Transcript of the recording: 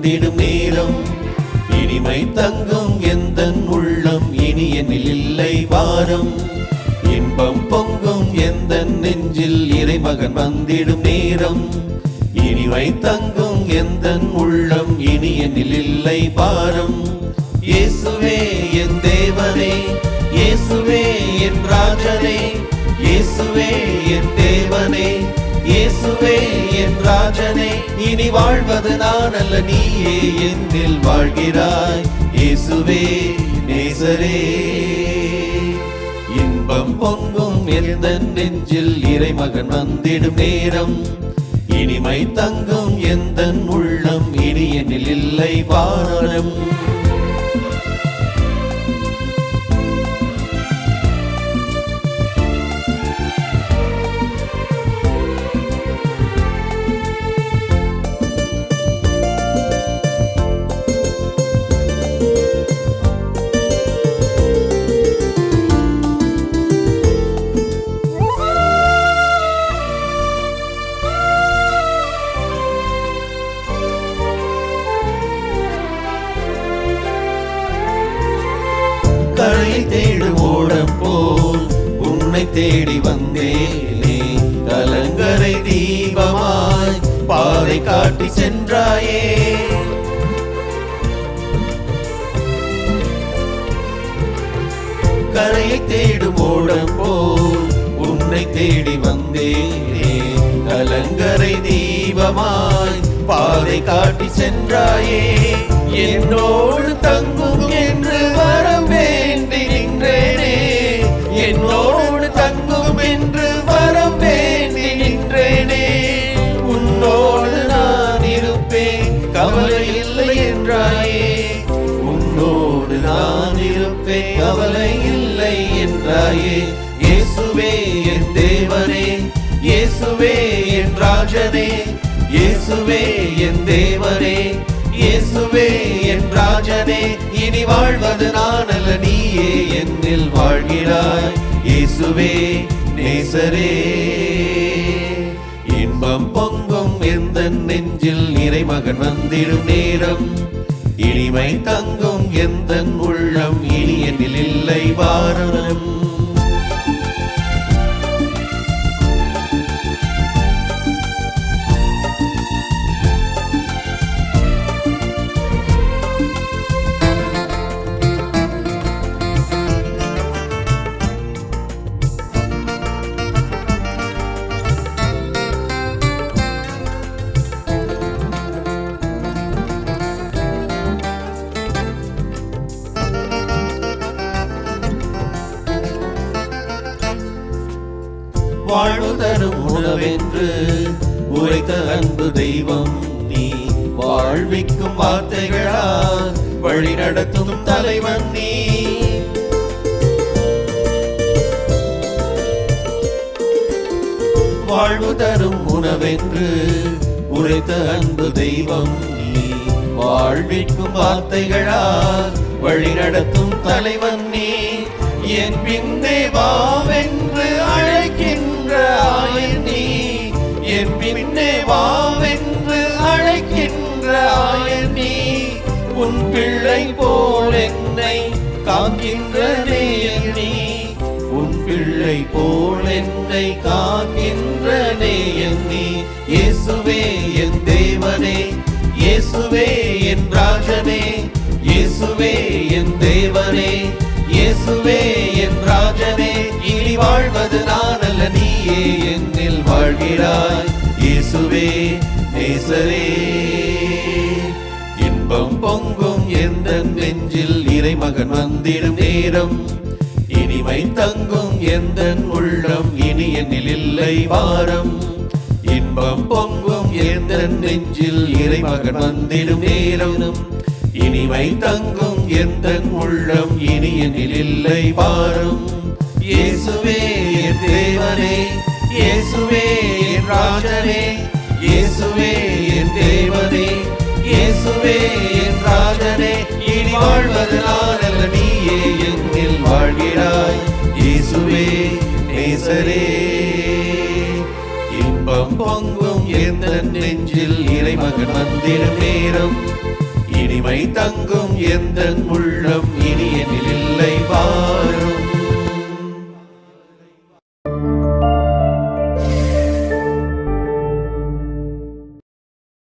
வந்திடும் நேரம். இனிமை தங்கும் எந்தன் உள்ளம், இனி என்னில் இல்லை பாரம். இன்பம் பொங்கும் எந்தன் நெஞ்சில், இறைமகன் வந்திடும் நேரம். இனிமை தங்கும் எந்தன் உள்ளம், இனி என்னில் இல்லை பாரம். இயேசுவே என் தேவனே, இயேசுவே என் ராஜனே, இயேசுவே என் தேவனே, இயேசுவே என் ராஜனே. இனி வாழ்வது நான் அல்ல, நீயே என்னில் வாழ்கிறாய். இயேசுவே நேசரே. இன்பம் பொங்கும் எந்தன் நெஞ்சில், இறைமகன் வந்திடும் நேரம். இனிமை தங்கும் எந்தன் உள்ளம், இனி என்னில் இல்லை பாரம். கரையை தேடும் ஓடம் போல் உன்னை தேடி வந்தேனே. கலங்கரை தீபமாய் பாதை காட்டி சென்றாயே. கரையை தேடும் ஓடம் போல் உன்னை தேடி வந்தேனே. கலங்கரை தீபமாய் பாதை காட்டி சென்றாயே. என்னோடு தங்கும் என்று வரம் வேண்டி நின்றேனே. என்னோடு தங்கும் என்று வரம் வேண்டி நின்றேனே. உன்னோடு நான் இருப்பேன், கவலை இல்லை என்றாயே. உன்னோடு நான் இருப்பேன், கவலை இல்லை என்றாயே. இயேசுவே என் தேவனே, இயேசுவே என் ராஜனே, இயேசுவே என் தேவனே, இயேசுவே என் ராஜனே. இனி வாழ்வது நான் அல்ல, நீயே என்னில் வாழ்கிறாய். இயேசுவே நேசரே. இன்பம் பொங்கும் எந்தன் நெஞ்சில், இறைமகன் வந்திடும் நேரம். இனிமை தங்கும் எந்தன் உள்ளம், இனி என்னில் இல்லை பாரம். வாழ்வு தரும் உணவென்று உரைத்த அன்பு தெய்வம் நீ. வாழ்விக்கும் வார்த்தைகளால் வழி நடத்தும் தலைவன் நீ. வாழ்வு தரும் உணவென்று உரைத்த அன்பு தெய்வம் நீ. வாழ்விக்கும் வார்த்தைகளால் வழி நடத்தும் தலைவன் நீ. என் பின்னே வாவென்று அழைக்கின்ற ஆயன் நீ. என் பின்னே வாவென்று அழைக்கின்ற ஆயன் நீ. உன் பிள்ளை போல் என்னை காக்கின்ற நேயன் நீ. உன் பிள்ளை போல் என்னை காக்கின்ற நேயன் நீ. இயேசுவே என் தேவனே, இயேசுவே என் ராஜனே, இயேசுவே என் தேவனே, இயேசுவே என் ராஜனே. இனி வாழ்வது நான் அல்ல, நீயே என்னில் வாழ்கிறாய். இயேசுவே நேசரே. இன்பம் பொங்கும் எந்தன் நெஞ்சில், இறைமகன் வந்திடும் நேரம். இனிமை தங்கும் எந்தன் உள்ளம், இனி என்னில் இல்லை பாரம். இன்பம் பொங்கும் எந்தன் நெஞ்சில், இறைமகன் வந்திடும் நேரம். இனிமை தங்கும் எந்தன் உள்ளம், இனி என்னில் இல்லை பாரம். இயேசுவே என் தேவனே, இயேசுவே என் ராஜனே, இயேசுவே என் தேவனே, இயேசுவே என் ராஜனே. இனி வாழ்வது நான் அல்ல, நீயே என்னில் வாழ்கிறாய். இயேசுவே நேசரே. இன்பம் பொங்கும் எந்தன் நெஞ்சில், இறைமகன் வந்திடும் நேரம். இனிமை தங்கும் எந்தன் உள்ளம் இனி என்னில்